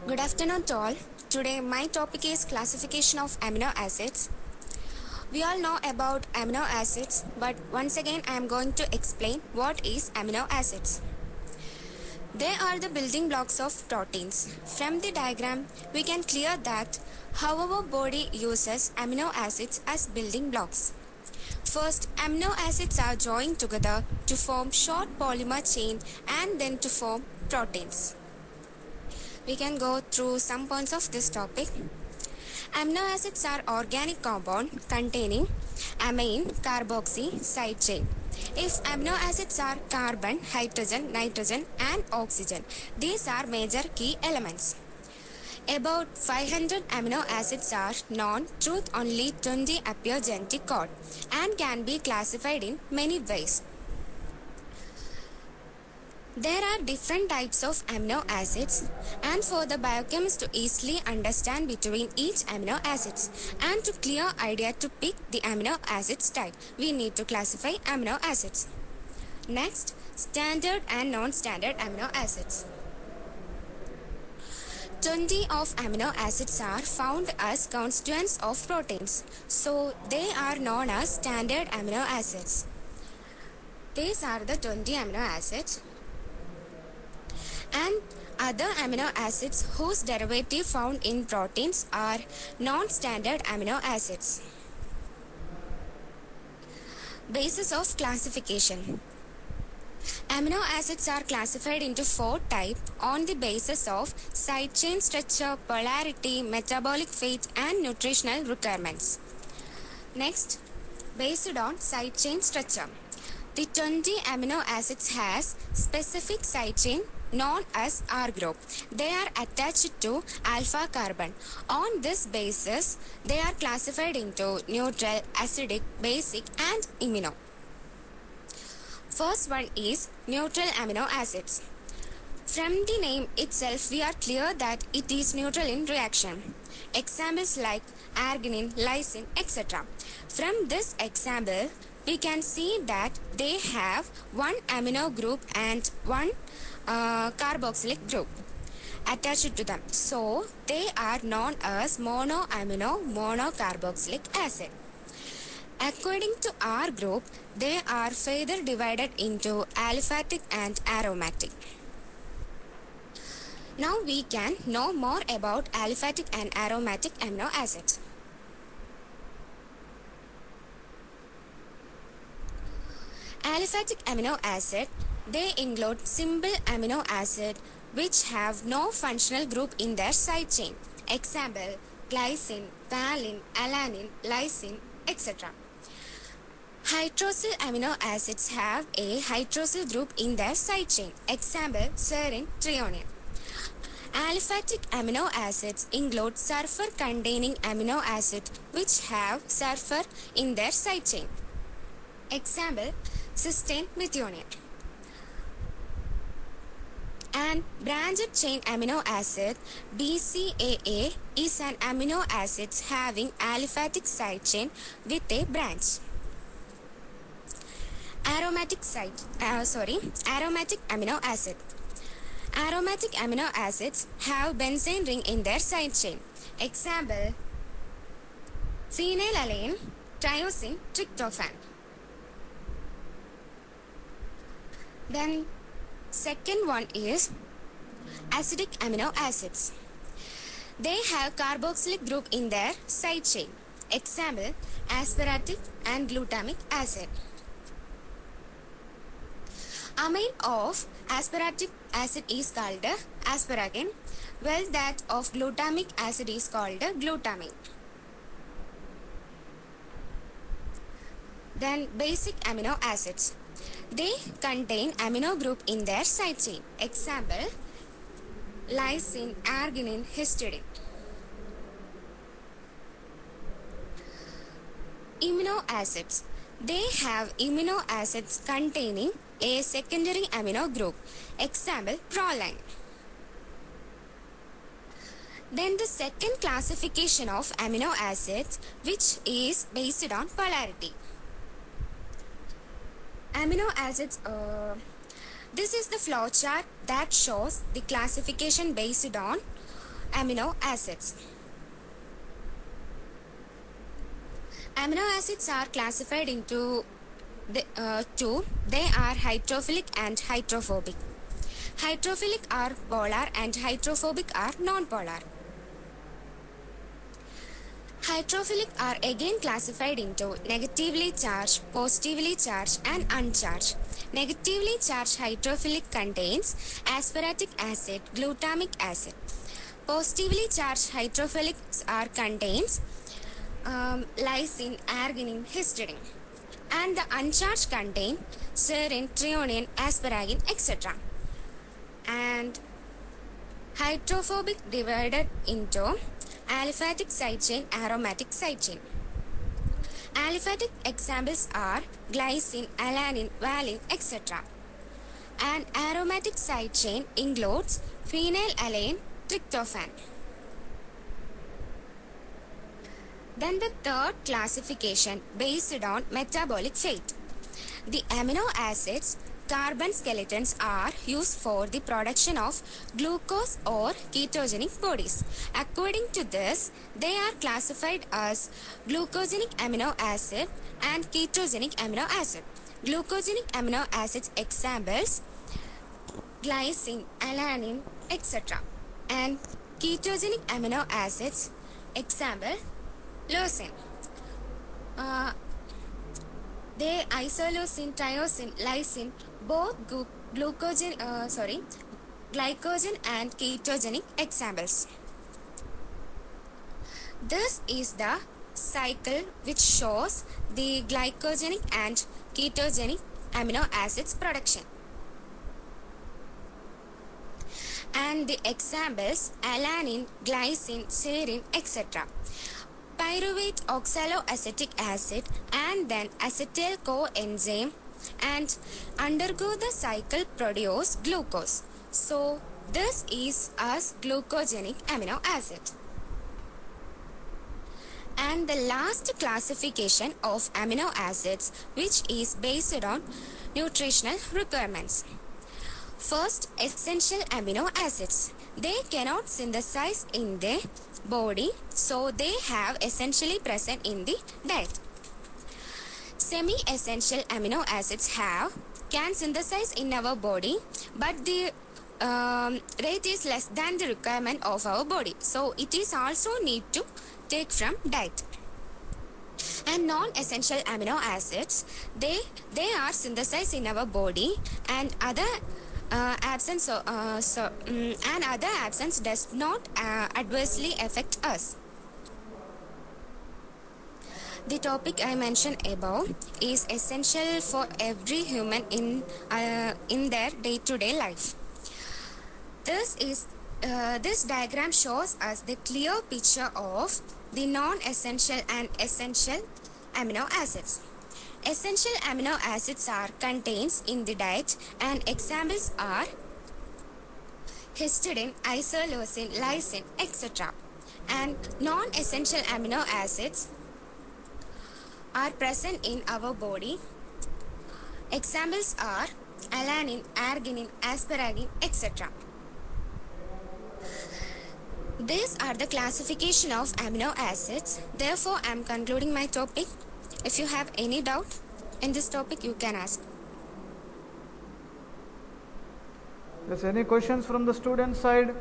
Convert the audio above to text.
Good afternoon to all. Today my topic is classification of amino acids. We all know about amino acids, but once again I am going to explain what is amino acids. They are the building blocks of proteins. From the diagram, we can clear that how our body uses amino acids as building blocks. First, amino acids are joined together to form short polymer chain and then to form proteins. We can go through some points of this topic. Amino acids are organic compound containing amine, carboxy, side chain. If amino acids are carbon, hydrogen, nitrogen and oxygen, these are major key elements. About 500 amino acids are known, truth only 20 appear genetic code and can be classified in many ways. There are different types of amino acids, and for the biochemist to easily understand between each amino acids and to clear idea to pick the amino acids type, we need to classify amino acids. Next, standard and non-standard amino acids. 20 of amino acids are found as constituents of proteins, so they are known as standard amino acids. These are the 20 amino acids. And other amino acids whose derivative found in proteins are non-standard amino acids. Basis of classification. Amino acids are classified into 4 types on the basis of side chain structure, polarity, metabolic fate and nutritional requirements. Next, based on side chain structure. The 20 amino acids has specific side chain known as R group. They are attached to alpha carbon. On this basis, they are classified into neutral, acidic, basic and imino. First one is neutral amino acids. From the name itself, we are clear that it is neutral in reaction. Examples like arginine, lysine, etc. From this example, we can see that they have one amino group and one carboxylic group attached to them. So, they are known as monoamino monocarboxylic acid. According to R group, they are further divided into aliphatic and aromatic. Now we can know more about aliphatic and aromatic amino acids. Aliphatic amino acid, they include simple amino acid which have no functional group in their side chain. Example, glycine, valine, alanine, lysine, etc. Hydroxyl amino acids have a hydroxyl group in their side chain. Example, serine, threonine. Aliphatic amino acids include sulfur-containing amino acid which have sulfur in their side chain. Example, cysteine, methionine. And branched chain amino acid BCAA is an amino acid having aliphatic side chain with a branch. Aromatic amino acid. Aromatic amino acids have benzene ring in their side chain. Example, phenylalanine, tyrosine, tryptophan. Then second one is acidic amino acids. They have carboxylic group in their side chain. Example, aspartic and glutamic acid. Amine of aspartic acid is called asparagine, while that of glutamic acid is called glutamine. Then basic amino acids. They contain amino group in their side chain. Example, lysine, arginine, histidine. Amino acids. They have amino acids containing a secondary amino group. Example, proline. Then the second classification of amino acids, which is based on polarity. Amino acids, this is the flowchart that shows the classification based on Amino acids. Amino acids are classified into two. They are hydrophilic and hydrophobic. Hydrophilic are polar and hydrophobic are non-polar. Hydrophilic are again classified into negatively charged, positively charged and uncharged. Negatively charged hydrophilic contains aspartic acid, glutamic acid. Positively charged hydrophilics are contains lysine, arginine, histidine. And the uncharged contain serine, threonine, asparagine, etc. And hydrophobic divided into aliphatic side chain, aromatic side chain. Aliphatic examples are glycine, alanine, valine, etc. An aromatic side chain includes phenylalanine, tryptophan. Then the third classification based on metabolic fate. The amino acids carbon skeletons are used for the production of glucose or ketogenic bodies. According to this, they are classified as glucogenic amino acid and ketogenic amino acid. Glucogenic amino acids examples glycine, alanine, etc. And ketogenic amino acids example leucine. They isoleucine, tyrosine, lysine, both glycogen and ketogenic examples. This is the cycle which shows the glycogenic and ketogenic amino acids production. And the examples alanine, glycine, serine, etc. Pyruvate oxaloacetic acid and then acetyl coenzyme and undergo the cycle produce glucose. So this is as glucogenic amino acid. And the last classification of amino acids which is based on nutritional requirements. First, essential amino acids. They cannot synthesize in the body, so they have essentially present in the diet. Semi-essential amino acids can synthesize in our body, but the rate is less than the requirement of our body, so it is also need to take from diet. And non-essential amino acids, they are synthesized in our body, and other absence does not adversely affect us. The topic I mentioned above is essential for every human in their day-to-day life. This diagram shows us the clear picture of the non-essential and essential amino acids. Essential amino acids are contains in the diet, and examples are histidine, isoleucine, lysine, etc. And non-essential amino acids are present in our body. Examples are alanine, arginine, asparagine, etc. These are the classification of amino acids. Therefore, I am concluding my topic. If you have any doubt in this topic, you can ask. Yes, any questions from the student side?